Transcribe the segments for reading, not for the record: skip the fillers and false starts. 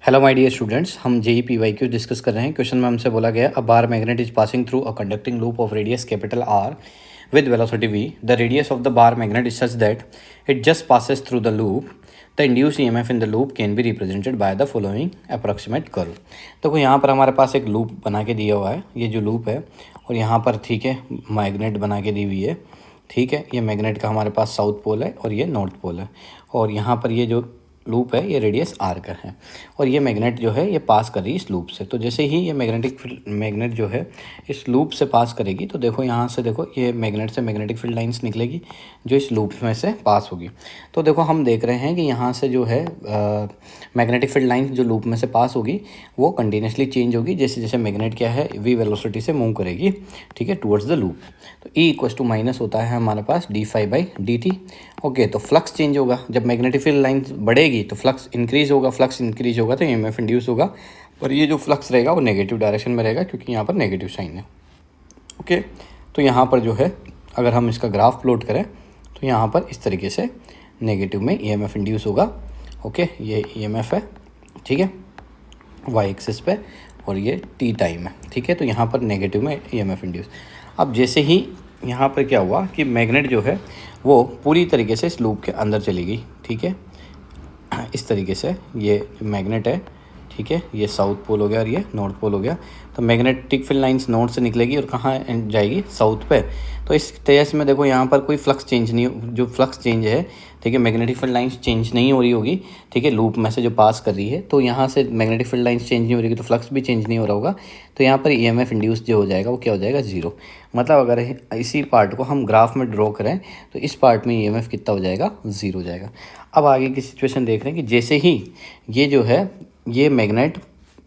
Hello my dear students, हम JEE PYQ discuss कर रहे हैं। क्वेश्चन में हमसे बोला गया a bar magnet is passing through a conducting loop of radius capital R with velocity v. The radius of the bar magnet is such that it just passes through the loop. The induced EMF in the loop can be represented by the following approximate curve. देखो यहाँ पर हमारे पास एक loop बना के दिया हुआ है, ये जो लूप है, और यहाँ पर ठीक है मैग्नेट बना के दी हुई है। ठीक है, ये मैग्नेट का हमारे पास साउथ पोल है और ये नॉर्थ पोल है, और यहाँ पर ये जो लूप है ये रेडियस आर का है, और ये मैग्नेट जो है ये पास कर रही है इस लूप से। तो जैसे ही ये मैग्नेट जो है इस लूप से पास करेगी, तो देखो यहाँ से देखो ये मैग्नेट से मैग्नेटिक फील्ड लाइंस निकलेगी जो इस लूप में से पास होगी। तो देखो हम देख रहे हैं कि यहाँ से जो है मैग्नेटिक फील्ड लाइंस जो लूप में से पास होगी वो कंटिन्यूसली चेंज होगी जैसे जैसे मैग्नेट क्या है वी वेलोसिटी से मूव करेगी, ठीक है, टुवर्ड्स द लूप। तो ई इक्वस टू माइनस होता है हमारे पास d∅/dt। ओके, तो फ्लक्स चेंज होगा जब मैग्नेटिक फील्ड लाइन बढ़ेगी तो फ्लक्स इंक्रीज होगा, फ्लक्स इंक्रीज होगा तो ईएमएफ इंड्यूस होगा, और ये जो फ्लक्स रहेगा वो नेगेटिव डायरेक्शन में रहेगा क्योंकि यहाँ पर नेगेटिव साइन है। ओके, तो यहाँ पर जो है अगर हम इसका ग्राफ प्लॉट करें तो यहाँ पर इस तरीके से नेगेटिव में ईएमएफ इंड्यूस होगा। ओके, ये ईएमएफ है, ठीक है, वाई एक्सिस पे, और ये टी टाइम है, ठीक है। तो यहाँ पर नेगेटिव में ईएमएफ इंड्यूस। अब जैसे ही यहाँ पर क्या हुआ कि मैग्नेट जो है वो पूरी तरीके से इस लूप के अंदर चली गई, ठीक है, इस तरीके से ये मैग्नेट है, ठीक है, ये साउथ पोल हो गया और ये नॉर्थ पोल हो गया। तो मैग्नेटिक फील्ड लाइंस नॉर्थ से निकलेगी और कहाँ जाएगी, साउथ पे। तो इस केस में देखो यहाँ पर कोई फ्लक्स चेंज नहीं, जो फ्लक्स चेंज है, ठीक है, मैग्नेटिक फील्ड लाइंस चेंज नहीं हो रही होगी, ठीक है, लूप में से जो पास कर रही है। तो यहाँ से मैग्नेटिक फील्ड लाइंस चेंज नहीं हो रही तो फ्लक्स भी चेंज नहीं हो रहा होगा। तो यहाँ पर ईएमएफ इंड्यूस जो हो जाएगा वो क्या हो जाएगा, जीरो। मतलब अगर इसी पार्ट को हम ग्राफ में ड्रॉ करें तो इस पार्ट में ईएमएफ कितना हो जाएगा, ज़ीरो हो जाएगा। अब आगे की सिचुएशन देख रहे हैं कि जैसे ही ये जो है ये मैग्नेट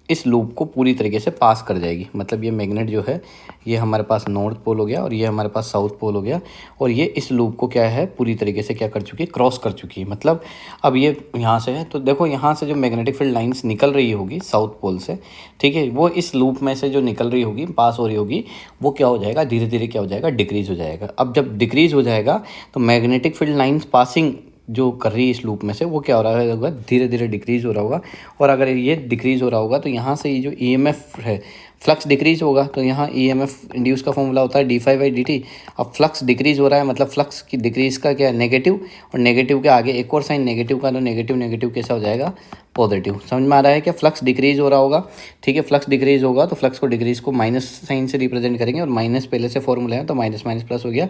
इस लूप को पूरी तरीके से पास कर जाएगी, मतलब ये मैग्नेट जो है ये हमारे पास नॉर्थ पोल हो गया और ये हमारे पास साउथ पोल हो गया, और ये इस लूप को क्या है पूरी तरीके से क्या कर चुकी है, क्रॉस कर चुकी है। मतलब अब ये यहाँ से है तो देखो यहाँ से जो मैग्नेटिक फील्ड लाइंस निकल रही होगी साउथ पोल से, ठीक है, वो इस लूप में से जो निकल रही होगी, पास हो रही होगी, वो क्या हो जाएगा, धीरे धीरे क्या हो जाएगा, डिक्रीज़ हो जाएगा। अब जब डिक्रीज़ हो जाएगा तो मैग्नेटिक फील्ड लाइंस पासिंग जो कर रही है इस लूप में से वो क्या हो रहा होगा, धीरे धीरे डिक्रीज़ हो रहा होगा। और अगर ये डिक्रीज़ हो रहा होगा तो यहाँ से ये जो ईएमएफ है, फ्लक्स डिक्रीज़ होगा, तो यहाँ ईएमएफ इंड्यूस का फॉर्मूला होता है d∅/dt। अब फ्लक्स डिक्रीज़ हो रहा है मतलब फ्लक्स की डिक्रीज़ का क्या है, नेगेटिव, और नेगेटिव के आगे एक और साइन नेगेटिव का, तो नेगेटिव नेगेटिव कैसा हो जाएगा, पॉजिटिव। समझ में आ रहा है क्या, फ्लक्स डिक्रीज़ हो रहा होगा, ठीक है, फ्लक्स डिक्रीज़ होगा तो फ्लक्स को डिक्रीज़ को माइनस साइन से रिप्रेजेंट करेंगे, और माइनस पहले से फॉर्मूला है तो माइनस माइनस प्लस हो गया।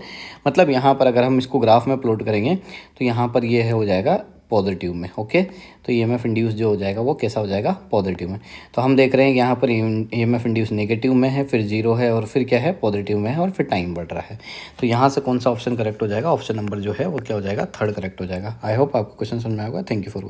मतलब यहाँ पर अगर हम इसको ग्राफ में प्लॉट करेंगे तो यहाँ पर ये है हो जाएगा पॉजिटिव में। ओके, तो ईएमएफ इंड्यूस जो हो जाएगा वो कैसा हो जाएगा, पॉजिटिव में। तो हम देख रहे हैं कि यहाँ पर ईएमएफ इंड्यूस नेगेटिव में है, फिर जीरो है, और फिर क्या है, पॉजिटिव में है, और फिर टाइम बढ़ रहा है। तो यहाँ से कौन सा ऑप्शन करेक्ट हो जाएगा, ऑप्शन नंबर जो है वो क्या हो जाएगा, थर्ड करेक्ट हो जाएगा। आई होप आपको क्वेश्चन समझ में आएगा। Thank you for watching.